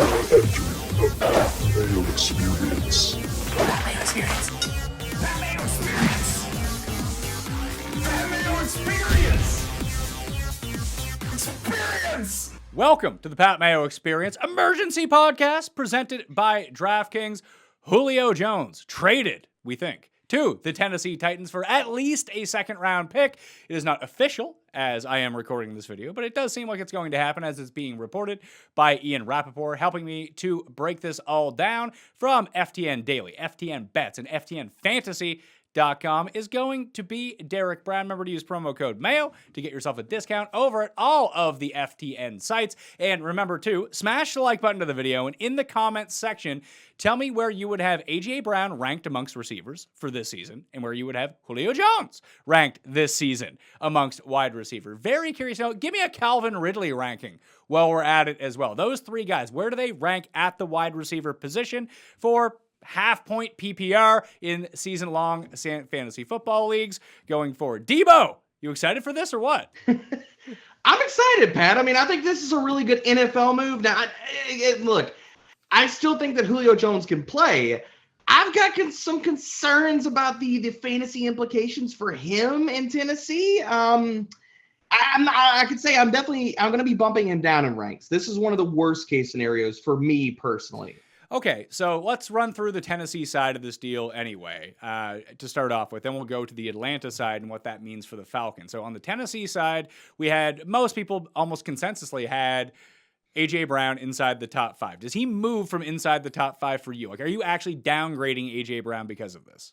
The Mayo Experience. That Mayo Experience. That Mayo Experience. That Mayo Experience. Experience. Welcome to the Pat Mayo Experience emergency podcast presented by DraftKings. Julio Jones traded, we think, to the Tennessee Titans for at least a second-round pick. It is not official as I am recording this video, but it does seem like it's going to happen as it's being reported by Ian Rappaport, helping me to break this all down from FTN Daily, FTN Bets, and FTN Fantasy.com is going to be Derek Brown. Remember to use promo code MAYO to get yourself a discount over at all of the FTN sites. And remember to smash the like button to the video, and in the comments section, tell me where you would have A.J. Brown ranked amongst receivers for this season and where you would have Julio Jones ranked this season amongst wide receiver. Very curious to know. Give me a Calvin Ridley ranking while we're at it as well. Those three guys, where do they rank at the wide receiver position for half-point PPR in season-long fantasy football leagues going forward? Debo, you excited for this or what? I'm excited, Pat. I mean, I think this is a really good NFL move. Now, look, I still think that Julio Jones can play. I've got some concerns about the fantasy implications for him in Tennessee. I could say I'm going to be bumping him down in ranks. This is one of the worst case scenarios for me personally. Okay, so let's run through the Tennessee side of this deal anyway, to start off with. Then we'll go to the Atlanta side and what that means for the Falcons. So on the Tennessee side, we had, most people almost consensusly had A.J. Brown inside the top 5. Does he move from inside the top 5 for you? Like, are you actually downgrading A.J. Brown because of this?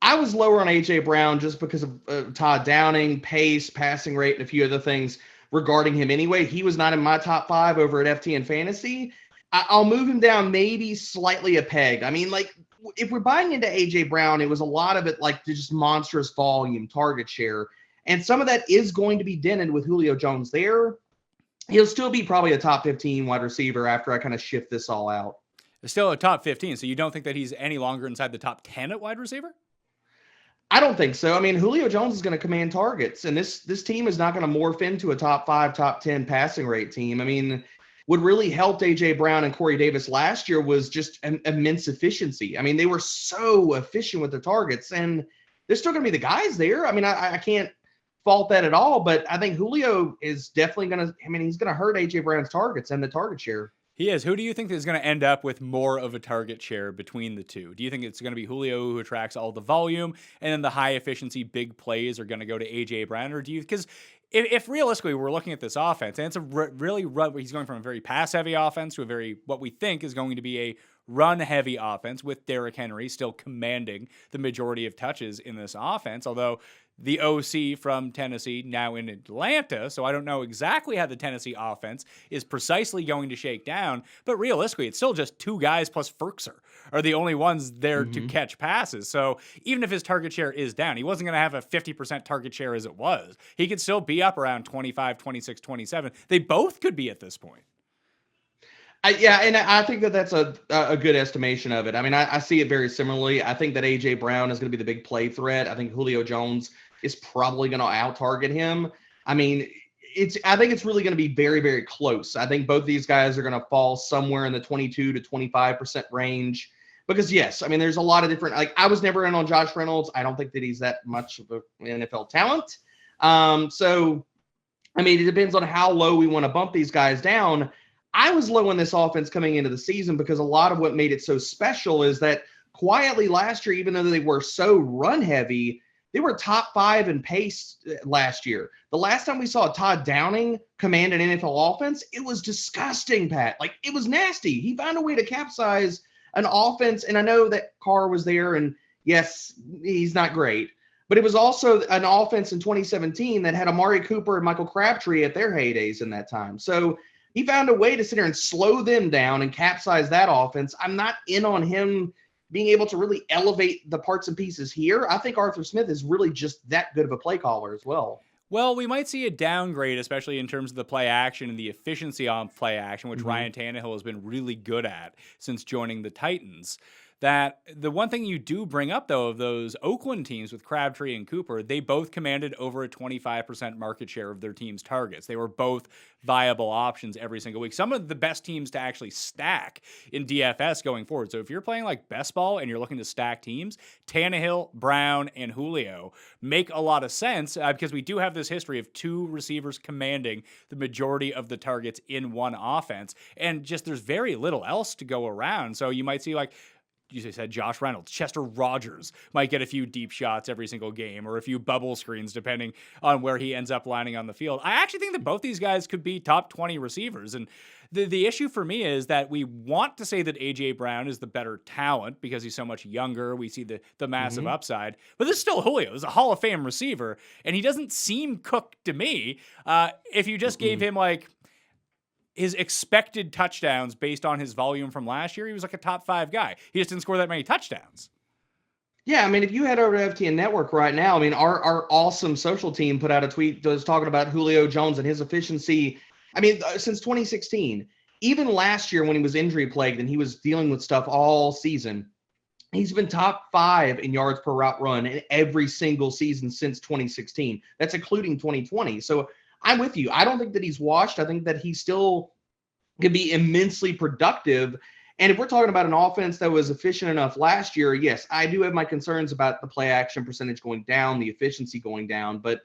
I was lower on A.J. Brown just because of Todd Downing, pace, passing rate, and a few other things regarding him anyway. He was not in my top 5 over at FTN Fantasy. I'll move him down maybe slightly a peg. I mean, like, if we're buying into A.J. Brown, it was a lot of it like just monstrous volume, target share. And some of that is going to be dented with Julio Jones there. He'll still be probably a top 15 wide receiver after I kind of shift this all out. It's still a top 15, so you don't think that he's any longer inside the top 10 at wide receiver? I don't think so. I mean, Julio Jones is going to command targets, and this team is not going to morph into a top 5, top 10 passing rate team. I mean, what really helped A.J. Brown and Corey Davis last year was just an immense efficiency. I mean, they were so efficient with their targets, and there's still going to be the guys there. I mean, I can't fault that at all, but I think Julio is definitely going to – I mean, he's going to hurt A.J. Brown's targets and the target share. He is. Who do you think is going to end up with more of a target share between the two? Do you think it's going to be Julio who attracts all the volume and then the high efficiency big plays are going to go to A.J. Brown? Or do you – because – if realistically we're looking at this offense, and it's a he's going from a very pass-heavy offense to a very, what we think is going to be a run-heavy offense with Derrick Henry still commanding the majority of touches in this offense, although the OC from Tennessee now in Atlanta, so I don't know exactly how the Tennessee offense is precisely going to shake down, but realistically, it's still just two guys plus Ferkser are the only ones there to catch passes. So even if his target share is down, he wasn't going to have a 50% target share as it was. He could still be up around 25, 26, 27. They both could be at this point. Yeah, and I think that that's a good estimation of it. I mean, I see it very similarly. I think that A.J. Brown is going to be the big play threat. I think Julio Jones is probably going to out-target him. I mean, I think it's really going to be very, very close. I think both these guys are going to fall somewhere in the 22 to 25% range. Because, yes, I mean, there's a lot of different – like, I was never in on Josh Reynolds. I don't think that he's that much of an NFL talent. So, I mean, it depends on how low we want to bump these guys down. I was low on this offense coming into the season because a lot of what made it so special is that quietly last year, even though they were so run-heavy, they were top 5 in pace last year. The last time we saw Todd Downing command an NFL offense, it was disgusting, Pat. Like, it was nasty. He found a way to capsize an offense, and I know that Carr was there, and yes, he's not great. But it was also an offense in 2017 that had Amari Cooper and Michael Crabtree at their heydays in that time. So he found a way to sit there and slow them down and capsize that offense. I'm not in on him being able to really elevate the parts and pieces here. I think Arthur Smith is really just that good of a play caller as well. Well, we might see a downgrade, especially in terms of the play action and the efficiency on play action, which Ryan Tannehill has been really good at since joining the Titans. that the one thing you do bring up, though, of those Oakland teams with Crabtree and Cooper, they both commanded over a 25% market share of their team's targets. They were both viable options every single week. Some of the best teams to actually stack in DFS going forward. So if you're playing like best ball and you're looking to stack teams, Tannehill, Brown, and Julio make a lot of sense because we do have this history of two receivers commanding the majority of the targets in one offense. And just there's very little else to go around. So you might see like, you said Josh Reynolds, Chester Rogers might get a few deep shots every single game or a few bubble screens depending on where he ends up lining on the field. I actually think that both these guys could be top 20 receivers. And the issue for me is that we want to say that A.J. Brown is the better talent because he's so much younger. We see the massive upside. But this is still Julio. This is a Hall of Fame receiver, and he doesn't seem cooked to me. If you just gave him like his expected touchdowns based on his volume from last year, he was like a top 5 guy. He just didn't score that many touchdowns. Yeah, I mean, if you head over to FTN Network right now, I mean, our awesome social team put out a tweet that was talking about Julio Jones and his efficiency. I mean, since 2016, even last year when he was injury plagued and he was dealing with stuff all season, he's been top 5 in yards per route run in every single season since 2016. That's including 2020. So I'm with you. I don't think that he's washed. I think that he still can be immensely productive. And if we're talking about an offense that was efficient enough last year, yes, I do have my concerns about the play action percentage going down, the efficiency going down. But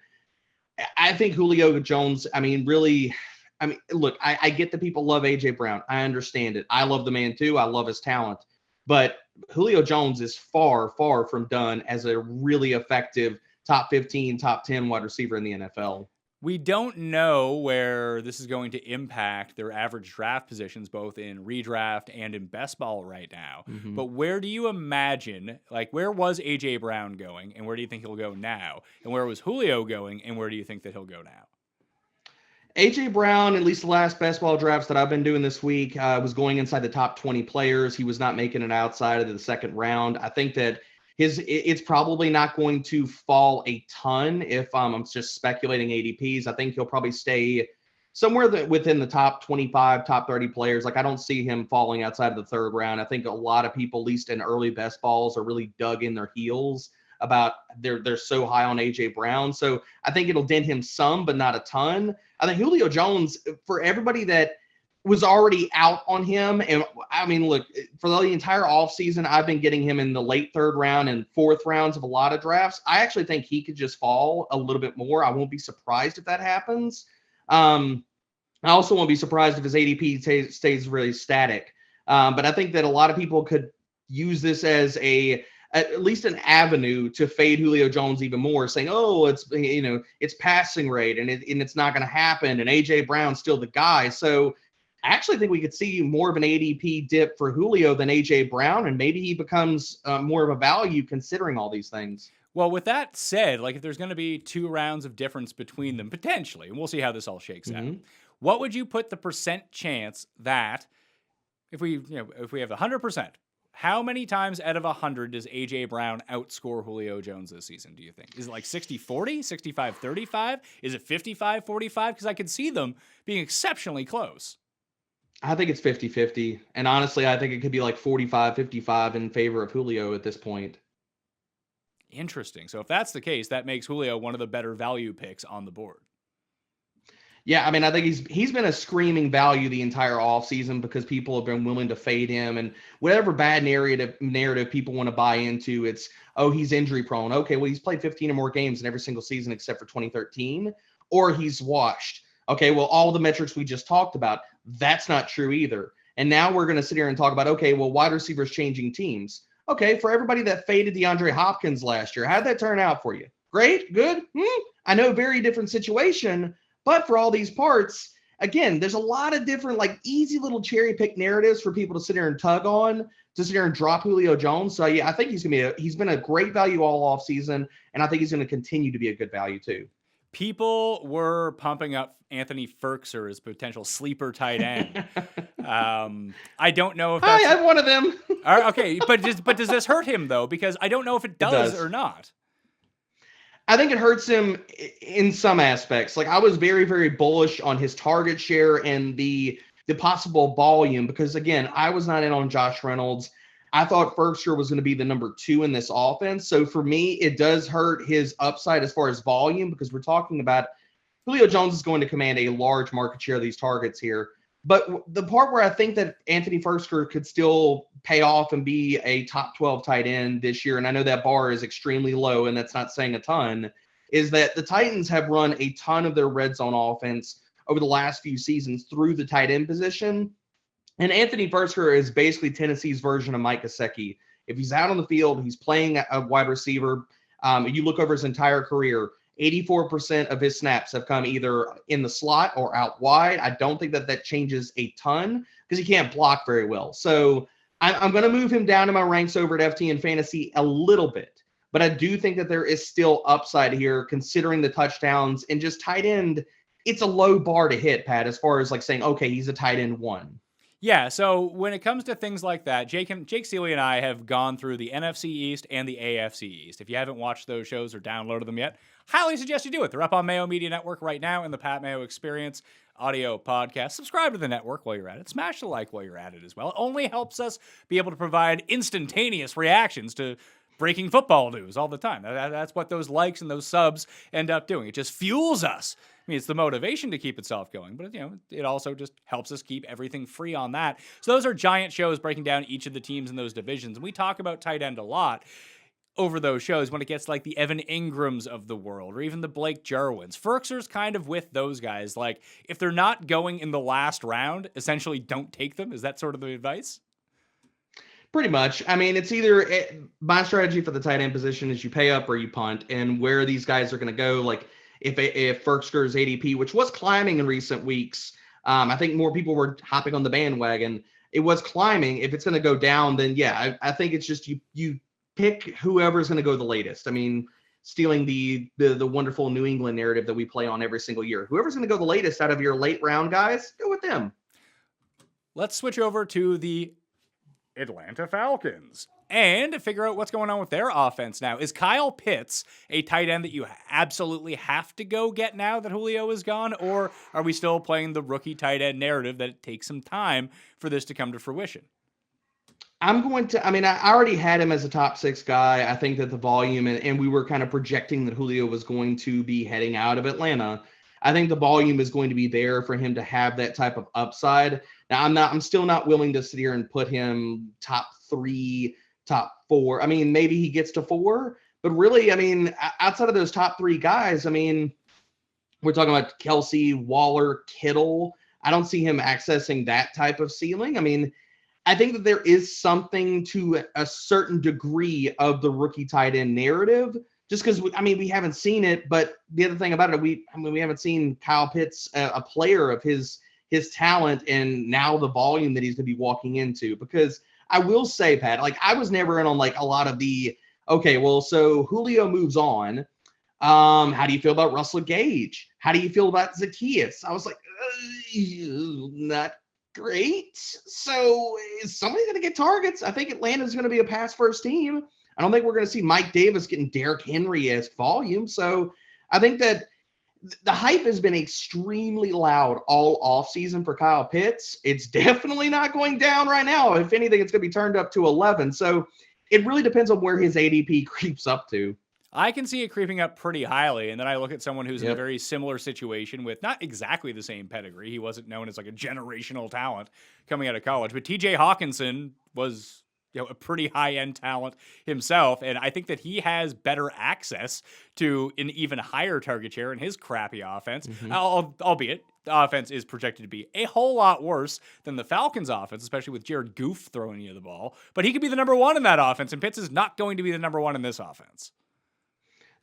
I think Julio Jones, I mean, really, I mean, look, I get that people love A.J. Brown. I understand it. I love the man too. I love his talent. But Julio Jones is far, far from done as a really effective top 15, top 10 wide receiver in the NFL. We don't know where this is going to impact their average draft positions, both in redraft and in best ball right now. But where do you imagine, like, where was A.J. Brown going, and where do you think he'll go now? And where was Julio going, and where do you think that he'll go now? A.J. Brown, at least the last best ball drafts that I've been doing this week, was going inside the top 20 players. He was not making it outside of the second round. I think that it's probably not going to fall a ton if I'm just speculating ADPs. I think he'll probably stay somewhere within the top 25, top 30 players. Like, I don't see him falling outside of the third round. I think a lot of people, at least in early best balls, are really dug in their heels about they're so high on A.J. Brown. So I think it'll dent him some, but not a ton. I think Julio Jones, for everybody that was already out on him. And I mean, look, for the entire offseason, I've been getting him in the late third round and fourth rounds of a lot of drafts. I actually think he could just fall a little bit more. I won't be surprised if that happens. I also won't be surprised if his ADP stays really static. But I think that a lot of people could use this as at least an avenue to fade Julio Jones even more, saying, oh, it's passing rate and it's not going to happen. And A.J. Brown's still the guy. So I actually think we could see more of an ADP dip for Julio than A.J. Brown, and maybe he becomes more of a value considering all these things. Well, with that said, like, if there's going to be 2 rounds of difference between them, potentially, and we'll see how this all shakes out, what would you put the percent chance that if we have 100%, how many times out of 100 does A.J. Brown outscore Julio Jones this season, do you think? Is it like 60-40, 65-35? Is it 55-45? Because I could see them being exceptionally close. I think it's 50-50. And honestly, I think it could be like 45-55 in favor of Julio at this point. Interesting. So if that's the case, that makes Julio one of the better value picks on the board. Yeah, I mean, I think he's been a screaming value the entire offseason because people have been willing to fade him. And whatever bad narrative people want to buy into, it's, oh, he's injury prone. Okay, well, he's played 15 or more games in every single season except for 2013. Or he's washed. Okay, well, all the metrics we just talked about, that's not true either. And now we're going to sit here and talk about, okay, well, wide receivers changing teams. Okay, for everybody that faded DeAndre Hopkins last year, how'd that turn out for you? Great? Good? I know, very different situation, but for all these parts, again, there's a lot of different, like, easy little cherry pick narratives for people to sit here and tug on, to sit here and drop Julio Jones. So, yeah, I think he's been a great value all offseason, and I think he's going to continue to be a good value too. People were pumping up Anthony Ferkser as potential sleeper tight end. I don't know if that's... I'm one of them. Okay, but does this hurt him, though? Because I don't know if it does or not. I think it hurts him in some aspects. Like, I was very, very bullish on his target share and the possible volume because, again, I was not in on Josh Reynolds. I thought Ferguson was going to be the number 2 in this offense. So for me, it does hurt his upside as far as volume, because we're talking about Julio Jones is going to command a large market share of these targets here. But the part where I think that Anthony Ferguson could still pay off and be a top 12 tight end this year, and I know that bar is extremely low, and that's not saying a ton, is that the Titans have run a ton of their red zone offense over the last few seasons through the tight end position. And Anthony Ferguson is basically Tennessee's version of Mike Gesicki. If he's out on the field, he's playing a wide receiver. You look over his entire career, 84% of his snaps have come either in the slot or out wide. I don't think that changes a ton because he can't block very well. So I'm going to move him down in my ranks over at FT and Fantasy a little bit. But I do think that there is still upside here considering the touchdowns and just tight end. It's a low bar to hit, Pat, as far as like saying, okay, he's a tight end 1. Yeah, so when it comes to things like that, Jake Seeley and I have gone through the NFC East and the AFC East. If you haven't watched those shows or downloaded them yet, highly suggest you do it. They're up on Mayo Media Network right now in the Pat Mayo Experience audio podcast. Subscribe to the network while you're at it. Smash the like while you're at it as well. It only helps us be able to provide instantaneous reactions to breaking football news all the time. That's what those likes and those subs end up doing. It just fuels us. I mean, it's the motivation to keep itself going, but it also just helps us keep everything free on that. So those are giant shows breaking down each of the teams in those divisions. And we talk about tight end a lot over those shows when it gets like the Evan Ingrams of the world or even the Blake Jarwins. Ferkser's kind of with those guys. Like, if they're not going in the last round, essentially don't take them. Is that sort of the advice? Pretty much. I mean, it's either my strategy for the tight end position is you pay up or you punt, and where these guys are going to go, like if Ferkser's ADP, which was climbing in recent weeks, I think more people were hopping on the bandwagon. It was climbing. If it's going to go down, then yeah, I think it's just you pick whoever's going to go the latest. I mean, stealing the wonderful New England narrative that we play on every single year. Whoever's going to go the latest out of your late round guys, go with them. Let's switch over to the Atlanta Falcons and figure out what's going on with their offense now. Is Kyle Pitts a tight end that you absolutely have to go get now that Julio is gone, or are we still playing the rookie tight end narrative that it takes some time for this to come to fruition? I already had him as a top 6 guy. I think that the volume, and we were kind of projecting that Julio was going to be heading out of Atlanta. I think the volume is going to be there for him to have that type of upside. Now, I'm still not willing to sit here and put him top 3, top 4. I mean, maybe he gets to 4, but really, I mean, outside of those top 3 guys, I mean, we're talking about Kelsey, Waller, Kittle. I don't see him accessing that type of ceiling. I mean, I think that there is something to a certain degree of the rookie tight end narrative, just because, we haven't seen it. But the other thing about it, we haven't seen Kyle Pitts, a player of his talent and now the volume that he's going to be walking into. Because I will say, Pat, like, I was never in on like a lot of the, okay, well, so Julio moves on. How do you feel about Russell Gage? How do you feel about Zacchaeus? I was like, not great. So is somebody going to get targets? I think Atlanta's going to be a pass first team. I don't think we're going to see Mike Davis getting Derrick Henry-esque volume. So I think that the hype has been extremely loud all offseason for Kyle Pitts. It's definitely not going down right now. If anything, it's going to be turned up to 11. So it really depends on where his ADP creeps up to. I can see it creeping up pretty highly, and then I look at someone who's in a very similar situation with not exactly the same pedigree. He wasn't known as like a generational talent coming out of college, but TJ Hawkinson was a pretty high-end talent himself, and I think that he has better access to an even higher target share in his crappy offense, albeit the offense is projected to be a whole lot worse than the Falcons' offense, especially with Jared Goff throwing you the ball. But he could be the number 1 in that offense, and Pitts is not going to be the number 1 in this offense.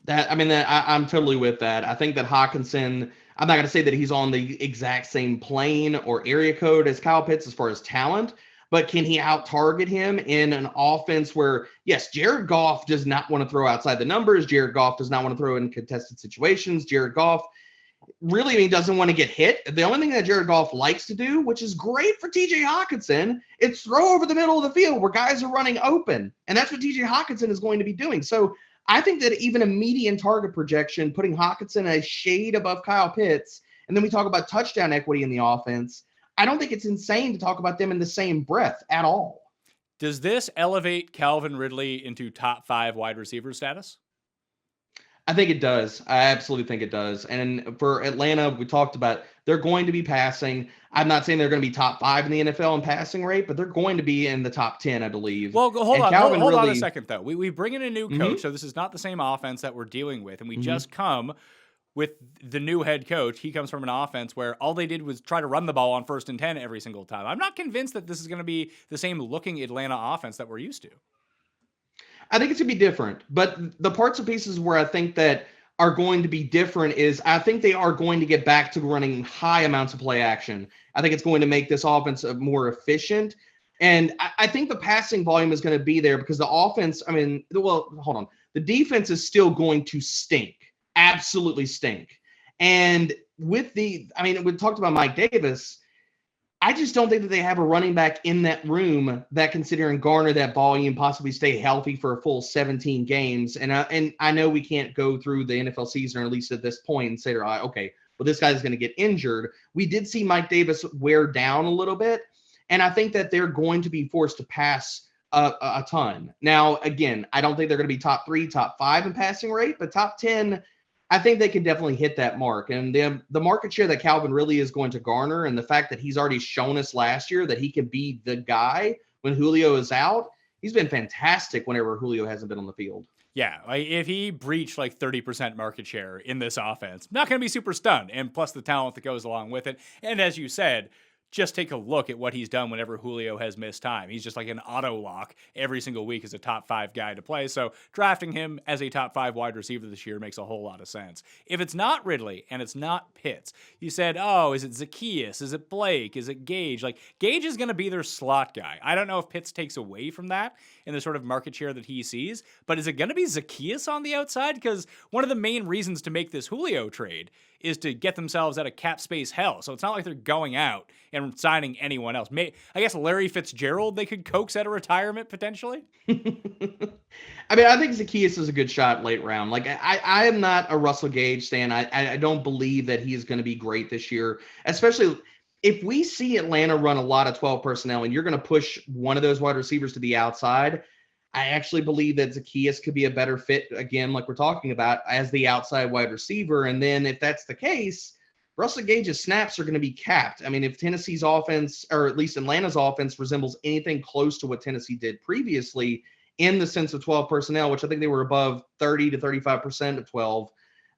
I'm totally with that. I think that Hawkinson, I'm not going to say that he's on the exact same plane or area code as Kyle Pitts as far as talent, but can he out-target him in an offense where, yes, Jared Goff does not want to throw outside the numbers. Jared Goff does not want to throw in contested situations. Jared Goff really doesn't want to get hit. The only thing that Jared Goff likes to do, which is great for TJ Hawkinson, is throw over the middle of the field where guys are running open. And that's what TJ Hawkinson is going to be doing. So I think that even a median target projection, putting Hawkinson a shade above Kyle Pitts, and then we talk about touchdown equity in the offense, I don't think it's insane to talk about them in the same breath at all. Does this elevate Calvin Ridley into top 5 wide receiver status? I think it does. I absolutely think it does. And for Atlanta, we talked about they're going to be passing. I'm not saying they're going to be top 5 in the NFL in passing rate, but they're going to be in the top 10, I believe. Well, hold Calvin on really, a second, though. We bring in a new coach, so this is not the same offense that we're dealing with. And we just come with the new head coach. He comes from an offense where all they did was try to run the ball on 1st and 10 every single time. I'm not convinced that this is going to be the same looking Atlanta offense that we're used to. I think it's going to be different. But the parts and pieces where I think that are going to be different is I think they are going to get back to running high amounts of play action. I think it's going to make this offense more efficient. And I think the passing volume is going to be there because the offense, hold on. The defense is still going to stink, absolutely stink. And we talked about Mike Davis. I just don't think that they have a running back in that room that can sit here and garner that volume, possibly stay healthy for a full 17 games. And I know we can't go through the NFL season, or at least at this point, and say, okay, well, this guy's going to get injured. We did see Mike Davis wear down a little bit, and I think that they're going to be forced to pass a ton. Now, again, I don't think they're going to be top 3, top 5 in passing rate, but top 10, I think they can definitely hit that mark. And the market share that Calvin really is going to garner, and the fact that he's already shown us last year that he can be the guy when Julio is out, he's been fantastic whenever Julio hasn't been on the field. Yeah, if he breached 30% market share in this offense, not going to be super stunned. And plus the talent that goes along with it. And as you said, just take a look at what he's done whenever Julio has missed time. He's just like an auto lock every single week as a top 5 guy to play. So drafting him as a top 5 wide receiver this year makes a whole lot of sense. If it's not Ridley and it's not Pitts, you said, oh, is it Zacchaeus? Is it Blake? Is it Gage? Gage is going to be their slot guy. I don't know if Pitts takes away from that in the sort of market share that he sees, but is it going to be Zacchaeus on the outside? Because one of the main reasons to make this Julio trade is to get themselves out of cap space hell. So it's not like they're going out and signing anyone else. I guess Larry Fitzgerald they could coax out of retirement potentially. I think Zacchaeus is a good shot late round. I am not a Russell Gage fan. I don't believe that he is going to be great this year, especially if we see Atlanta run a lot of 12 personnel and you're going to push one of those wide receivers to the outside. I actually believe that Zacchaeus could be a better fit, again, like we're talking about, as the outside wide receiver. And then if that's the case, Russell Gage's snaps are going to be capped. If Tennessee's offense, or at least Atlanta's offense, resembles anything close to what Tennessee did previously in the sense of 12 personnel, which I think they were above 30 to 35% of 12,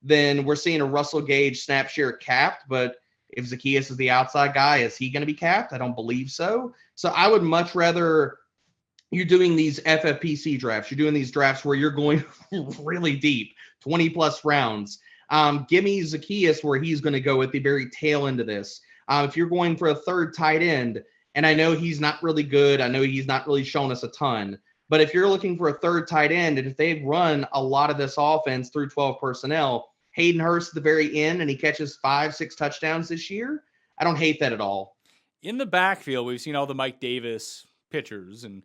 then we're seeing a Russell Gage snap share capped. But if Zacchaeus is the outside guy, is he going to be capped? I don't believe so. So I would much rather you're doing these FFPC drafts. You're doing these drafts where you're going really deep, 20 plus rounds. Give me Zacchaeus where he's going to go at the very tail end of this. If you're going for a third tight end, and I know he's not really good, I know he's not really shown us a ton, but if you're looking for a third tight end, and if they've run a lot of this offense through 12 personnel, Hayden Hurst at the very end, and he catches 5-6 touchdowns this year, I don't hate that at all. In the backfield, we've seen all the Mike Davis pitchers, and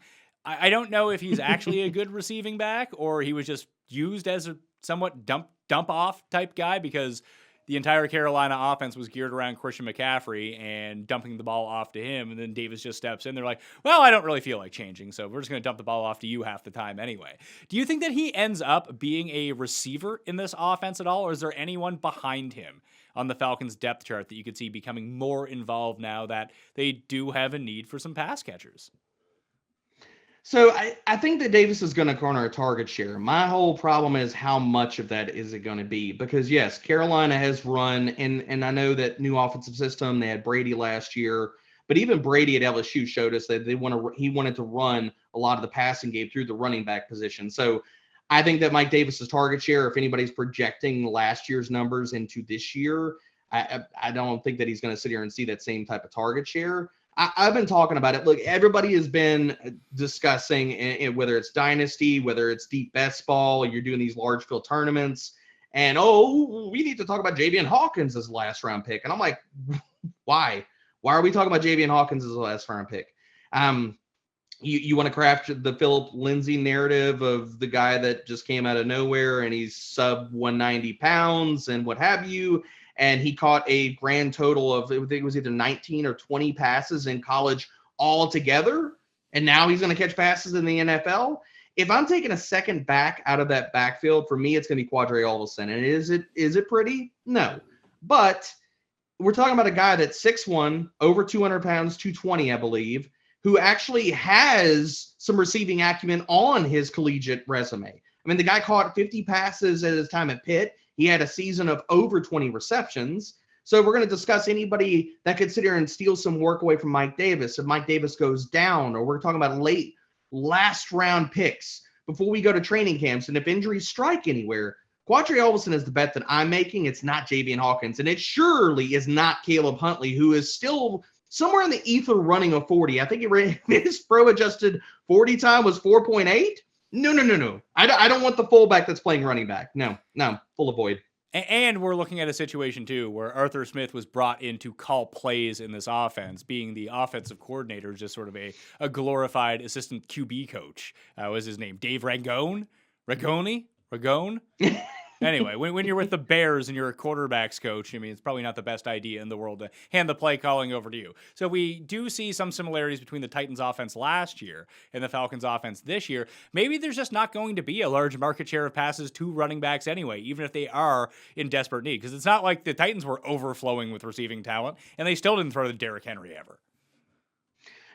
I don't know if he's actually a good receiving back or he was just used as a somewhat dump off type guy because the entire Carolina offense was geared around Christian McCaffrey and dumping the ball off to him. And then Davis just steps in. They're like, well, I don't really feel like changing, so we're just going to dump the ball off to you half the time anyway. Do you think that he ends up being a receiver in this offense at all, or is there anyone behind him on the Falcons depth chart that you could see becoming more involved now that they do have a need for some pass catchers? So I think that Davis is going to garner a target share. My whole problem is how much of that is it going to be? Because, yes, Carolina has run, and I know that new offensive system, they had Brady last year, but even Brady at LSU showed us that he wanted to run a lot of the passing game through the running back position. So I think that Mike Davis's target share, if anybody's projecting last year's numbers into this year, I don't think that he's going to sit here and see that same type of target share. I've been talking about it. Look, everybody has been discussing whether it's dynasty, whether it's deep best ball, you're doing these large field tournaments, and we need to talk about Javian Hawkins as a last round pick. And I'm like, why? Why are we talking about Javian Hawkins as a last round pick? You want to craft the Philip Lindsay narrative of the guy that just came out of nowhere and he's sub 190 pounds and what have you. And he caught a grand total of, I think it was either 19 or 20 passes in college all together. and now he's going to catch passes in the NFL. If I'm taking a second back out of that backfield, for me, it's going to be Quadre Olvesen. And is it pretty? No. But we're talking about a guy that's 6'1", over 200 pounds, 220, I believe, who actually has some receiving acumen on his collegiate resume. I mean, the guy caught 50 passes at his time at Pitt. He had a season of over 20 receptions. So we're going to discuss anybody that could sit here and steal some work away from Mike Davis. If Mike Davis goes down, or we're talking about late last round picks before we go to training camps. And if injuries strike anywhere, Quadre Olvesen is the bet that I'm making. It's not Javian Hawkins. And it surely is not Caleb Huntley, who is still somewhere in the ether running a 40. I think his pro adjusted 40 time was 4.8. No. I don't want the fullback that's playing running back. No, full avoid. And we're looking at a situation, too, where Arthur Smith was brought in to call plays in this offense, being the offensive coordinator, just sort of a glorified assistant QB coach. What was his name? Dave Ragone? Anyway, when you're with the Bears and you're a quarterbacks coach, I mean, it's probably not the best idea in the world to hand the play calling over to you. So we do see some similarities between the Titans offense last year and the Falcons offense this year. Maybe there's just not going to be a large market share of passes to running backs anyway, even if they are in desperate need. Because it's not like the Titans were overflowing with receiving talent, and they still didn't throw to Derrick Henry ever.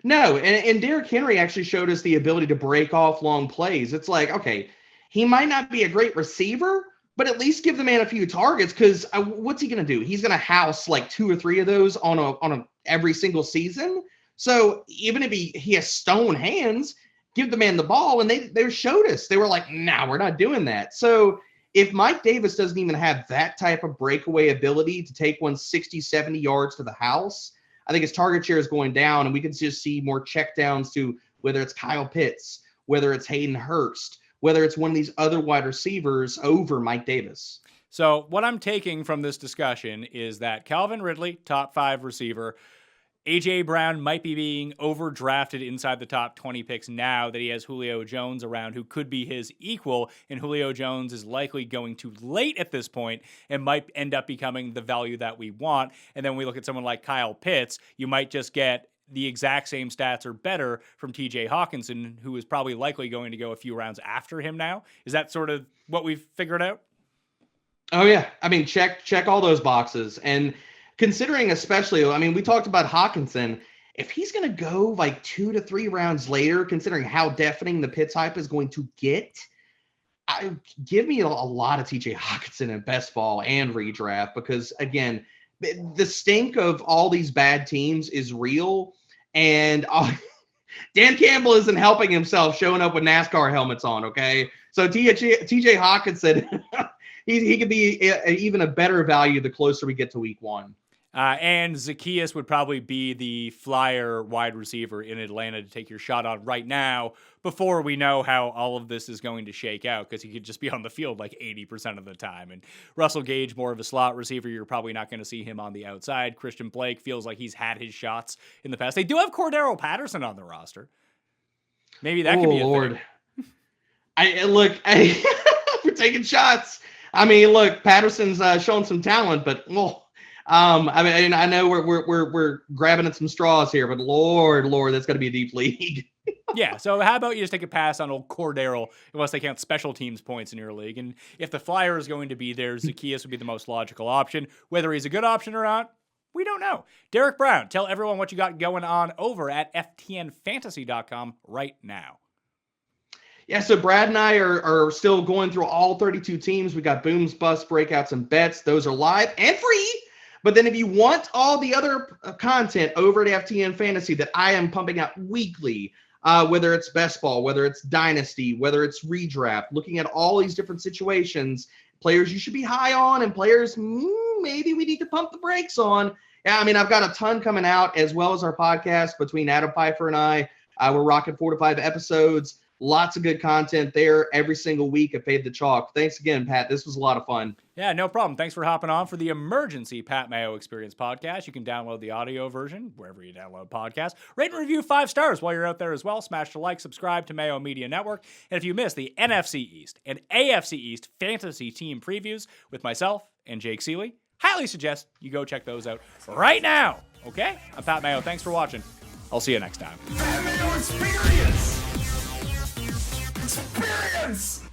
No, and Derrick Henry actually showed us the ability to break off long plays. It's like, okay, he might not be a great receiver, but at least give the man a few targets, because what's he going to do? He's going to house like 2 or 3 of those on a every single season. So even if he has stone hands, give the man the ball. And they showed us. They were like, nah, we're not doing that. So if Mike Davis doesn't even have that type of breakaway ability to take 60, 70 yards to the house, I think his target share is going down, and we can just see more checkdowns to whether it's Kyle Pitts, whether it's Hayden Hurst, whether it's one of these other wide receivers over Mike Davis. So what I'm taking from this discussion is that Calvin Ridley, top 5 receiver, A.J. Brown might be being overdrafted inside the top 20 picks now that he has Julio Jones around, who could be his equal, and Julio Jones is likely going too late at this point and might end up becoming the value that we want. And then we look at someone like Kyle Pitts, you might just get the exact same stats or better from TJ Hawkinson, who is probably likely going to go a few rounds after him now. Is that sort of what we've figured out? Oh, yeah. I mean, check all those boxes. And considering especially, I mean, we talked about Hawkinson. If he's going to go like 2 to 3 rounds later, considering how deafening the Pitts hype is going to get, give me a lot of TJ Hawkinson in best ball and redraft, because, again, the stink of all these bad teams is real. And Dan Campbell isn't helping himself showing up with NASCAR helmets on, okay? So TJ Hawkinson, he could be even a better value the closer we get to week 1. And Zacchaeus would probably be the flyer wide receiver in Atlanta to take your shot on right now before we know how all of this is going to shake out, because he could just be on the field like 80% of the time. And Russell Gage, more of a slot receiver, you're probably not going to see him on the outside. Christian Blake feels like he's had his shots in the past. They do have Cordero Patterson on the roster. Maybe that could be a Lord. Thing. We're taking shots. I mean, look, Patterson's shown some talent, but I mean, I know we're grabbing at some straws here, but Lord, that's going to be a deep league. Yeah, so how about you just take a pass on old Cordero, unless they count special teams points in your league. And if the flyer is going to be there, Zacchaeus would be the most logical option. Whether he's a good option or not, we don't know. Derek Brown, tell everyone what you got going on over at ftnfantasy.com right now. Yeah, so Brad and I are still going through all 32 teams. We got booms, busts, breakouts, and bets. Those are live and free. But then if you want all the other content over at FTN Fantasy that I am pumping out weekly, whether it's best ball, whether it's dynasty, whether it's redraft, looking at all these different situations, players you should be high on and players maybe we need to pump the brakes on. Yeah, I mean, I've got a ton coming out, as well as our podcast between Adam Pfeiffer and I. We're rocking 4 to 5 episodes. Lots of good content there every single week at Fade the Chalk. Thanks again, Pat. This was a lot of fun. Yeah, no problem. Thanks for hopping on for the emergency Pat Mayo Experience podcast. You can download the audio version wherever you download podcasts. Rate and review 5 stars while you're out there as well. Smash the like, subscribe to Mayo Media Network. And if you missed the NFC East and AFC East fantasy team previews with myself and Jake Seeley, highly suggest you go check those out right now. Okay? I'm Pat Mayo. Thanks for watching. I'll see you next time. Experience! Experience!